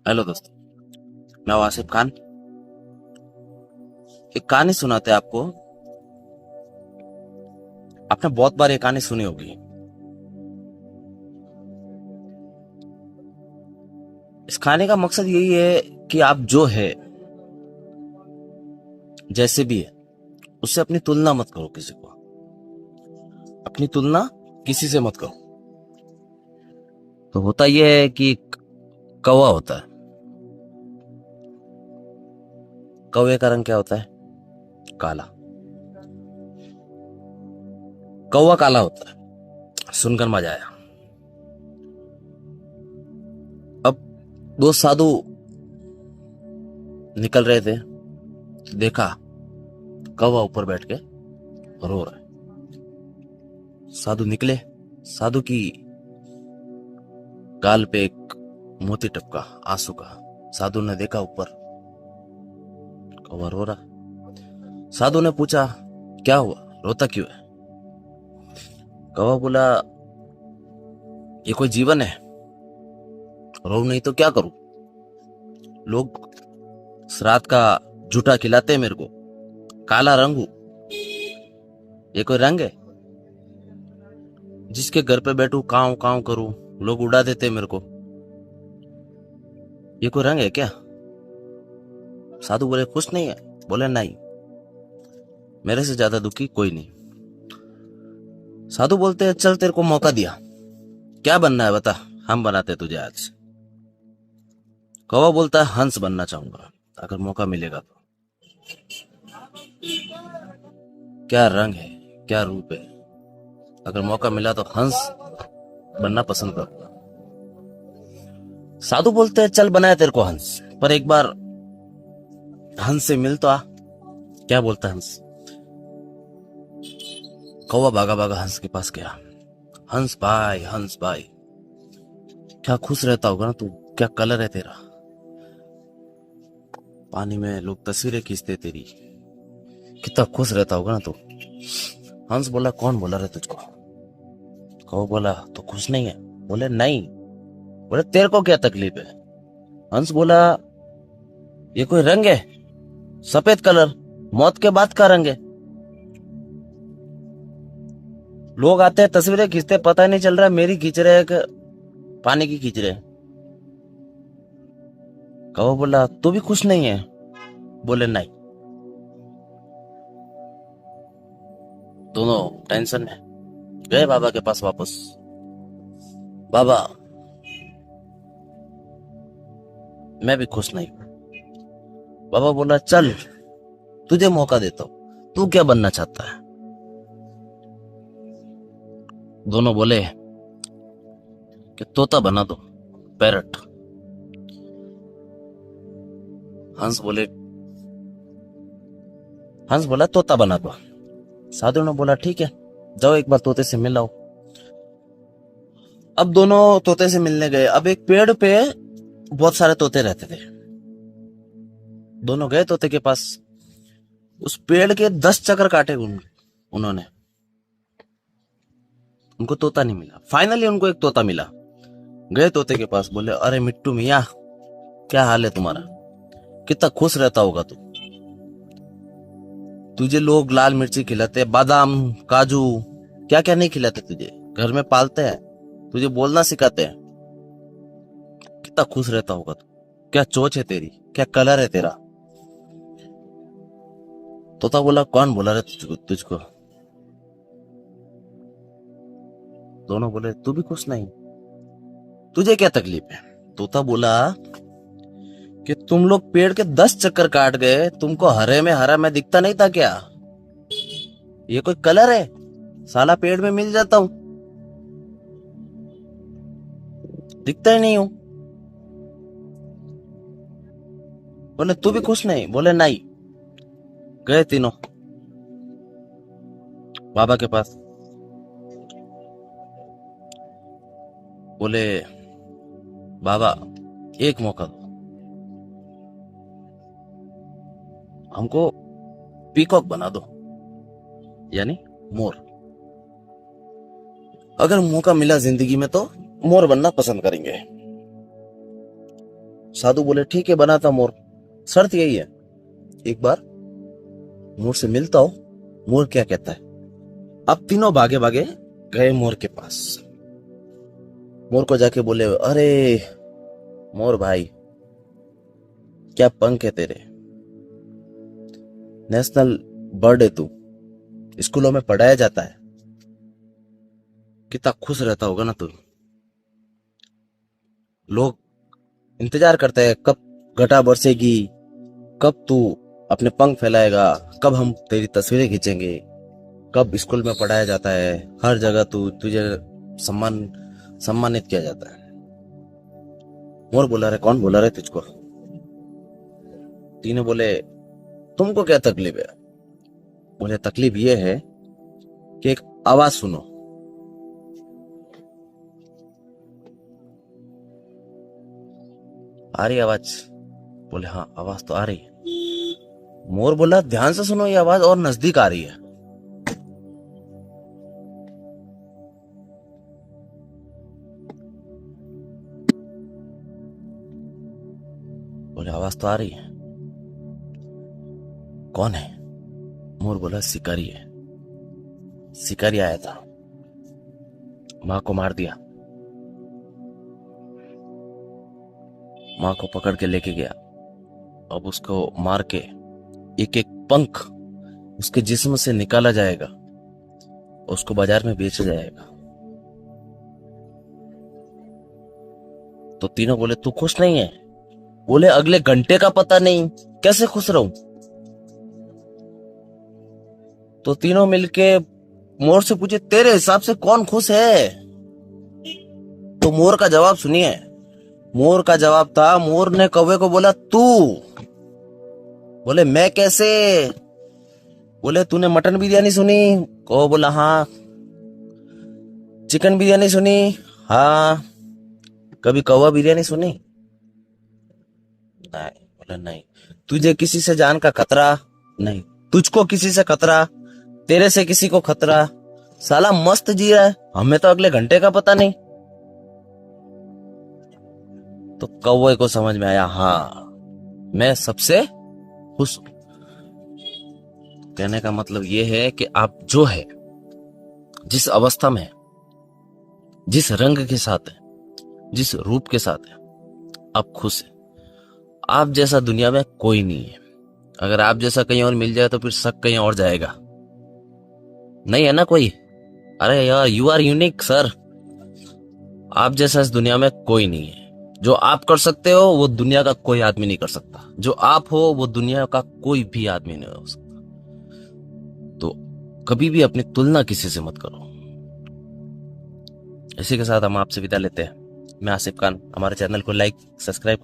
Hello दोस्तों, मैं वासिफ खान। एक कहानी सुनाते हैं आपको। आपने बहुत बार ये कहानी सुनी होगी। इस कहानी का मकसद यही है कि आप जो है, जैसे भी है, उससे अपनी तुलना मत करो। किसी को अपनी तुलना किसी से मत करो। तो होता यह है कि कौवा होता है। कौवे का रंग क्या होता है? काला। कौवा काला होता है। सुनकर मजा आया। अब दो साधु निकल रहे थे, देखा कौवा ऊपर बैठ के रो रहा है। साधु निकले। साधु की गाल पे एक मोती टपका आंसू का। साधु ने देखा ऊपर कौवा रो रहा। साधु ने पूछा, क्या हुआ, रोता क्यों है? कौवा बोला, ये कोई जीवन है? रो नहीं तो क्या करूं? लोग श्राद्ध का झूठा खिलाते हैं मेरे को। काला रंग हूं। ये कोई रंग है? जिसके घर पे बैठूं काव काव करूं, लोग उड़ा देते मेरे को। ये कोई रंग है क्या? साधु बोले, खुश नहीं है? बोले, नहीं, मेरे से ज्यादा दुखी कोई नहीं। साधु बोलते हैं, चल तेरे को मौका दिया, क्या बनना है बता, हम बनाते तुझे आज। कौवा बोलता है, हंस बनना चाहूंगा अगर मौका मिलेगा तो। क्या रंग है, क्या रूप है, अगर मौका मिला तो हंस बनना पसंद करूंगा। साधु बोलते हैं, चल बनाया तेरे को हंस, पर एक बार हंस से मिल तो आ। क्या बोलता है हंस? कौवा भागा भागा हंस के पास गया। हंस भाई, क्या खुश रहता होगा ना तू, क्या कलर है तेरा, पानी में लोग तस्वीरें खींचते तेरी, कितना खुश रहता होगा ना तू। हंस बोला, कौन बोला रे तुझको? कौवा बोला, तो खुश नहीं है? बोले, नहीं। बोले, तेरे को क्या तकलीफ है? हंस बोला, ये कोई रंग है? सफेद कलर मौत के बाद का रंग है। लोग आते हैं तस्वीरें खींचते, पता नहीं चल रहा है मेरी खींच रहे हैं कि पानी की खींच रहे हैं। कौवा बोला, तू भी खुश नहीं है? बोले, नहीं। दोनों टेंशन में गए बाबा के पास वापस। बाबा, मैं भी खुश नहीं हूं। बाबा बोला, चल तुझे मौका देता हूं, तू क्या बनना चाहता है? दोनों बोले कि तोता बना दो, पैरट। हंस बोला, तोता बना दो। साधु ने बोला, ठीक है, जाओ एक बार तोते से मिलाओ। अब दोनों तोते से मिलने गए। अब एक पेड़ पे बहुत सारे तोते रहते थे। दोनों गए तोते के पास। उस पेड़ के 10 चक्कर काटे उन्होंने, उनको तोता नहीं मिला। फाइनली उनको एक तोता मिला। गए तोते के पास, बोले, अरे मिट्टू मियाँ, क्या हाल है तुम्हारा, कितना खुश रहता होगा तू। तुझे लोग लाल मिर्ची खिलाते, बादाम, काजू, क्या क्या नहीं खिलाते तुझे, घर में पालते हैं, तुझे बोलना सिखाते हैं, कितना खुश रहता होगा तू। क्या चोच है तेरी, क्या कलर है तेरा। तोता बोला, कौन बोला रे तुझको? दोनों बोले, तू भी खुश नहीं, तुझे क्या तकलीफ है? तोता बोला कि तुम लोग पेड़ के 10 चक्कर काट गए, तुमको हरे में हरा मैं दिखता नहीं था क्या? ये कोई कलर है? साला पेड़ में मिल जाता हूं, दिखता ही नहीं हूं। बोले, तू भी खुश नहीं? बोले, नहीं। गए तीनों बाबा के पास। बोले, बाबा एक मौका दो, हमको पीकॉक बना दो, यानी मोर। अगर मौका मिला जिंदगी में तो मोर बनना पसंद करेंगे। साधु बोले ठीक है बनाता मोर, शर्त यही है एक बार मोर से मिलता हो, मोर क्या कहता है। अब तीनों भागे भागे गए मोर के पास। मोर को जाके बोले अरे मोर भाई क्या पंख है तेरे, नेशनल बर्ड है तू, स्कूलों में पढ़ाया जाता है, कितना खुश रहता होगा ना तू। लोग इंतजार करते हैं कब घटा बरसेगी, कब तू अपने पंख फैलाएगा, कब हम तेरी तस्वीरें खींचेंगे, कब स्कूल में पढ़ाया जाता है, हर जगह तुझे सम्मानित किया जाता है। मोर बोला रे कौन बोला रे तुझको। तीनों बोले तुमको क्या तकलीफ है। बोले तकलीफ ये है कि एक आवाज सुनो। आ रही आवाज। बोले हाँ आवाज तो आ रही है। मोर बोला ध्यान से सुनो, ये आवाज और नजदीक आ रही है। बोले आवाज तो आ रही है, कौन है। मोर बोला शिकारी है, शिकारी आया था, मां को मार दिया, मां को पकड़ के लेके गया। अब उसको मार के एक एक पंख उसके जिस्म से निकाला जाएगा, उसको बाजार में बेचा जाएगा। तो तीनों बोले तू खुश नहीं है। बोले अगले घंटे का पता नहीं, कैसे खुश रहूं। तो तीनों मिलके मोर से पूछे तेरे हिसाब से कौन खुश है। तो मोर का जवाब सुनिए। मोर का जवाब था, मोर ने कौवे को बोला तू। बोले मैं कैसे। बोले तूने मटन बिरयानी सुनी। कौवा बोला हाँ। चिकन बिरयानी सुनी। हाँ। कभी कौवा बिरयानी सुनी। नहीं। बोला नहीं। तुझे किसी से जान का खतरा नहीं, तुझको किसी से खतरा, तेरे से किसी को खतरा, साला मस्त जी रहा है, हमें तो अगले घंटे का पता नहीं। तो कौवे को समझ में आया हाँ मैं सबसे खुश हूं। कहने का मतलब यह है कि आप जो है, जिस अवस्था में है, जिस रंग के साथ है, जिस रूप के साथ है, आप खुश हैं। आप जैसा दुनिया में कोई नहीं है। अगर आप जैसा कहीं और मिल जाए तो फिर शक कहीं और जाएगा। नहीं है ना कोई। अरे यार यू आर यूनिक सर। आप जैसा इस दुनिया में कोई नहीं है। जो आप कर सकते हो वो दुनिया का कोई आदमी नहीं कर सकता। जो आप हो वो दुनिया का कोई भी आदमी नहीं हो सकता। तो कभी भी अपनी तुलना किसी से मत करो। इसी के साथ हम आपसे विदा लेते हैं। मैं आसिफ खान। हमारे चैनल को लाइक सब्सक्राइब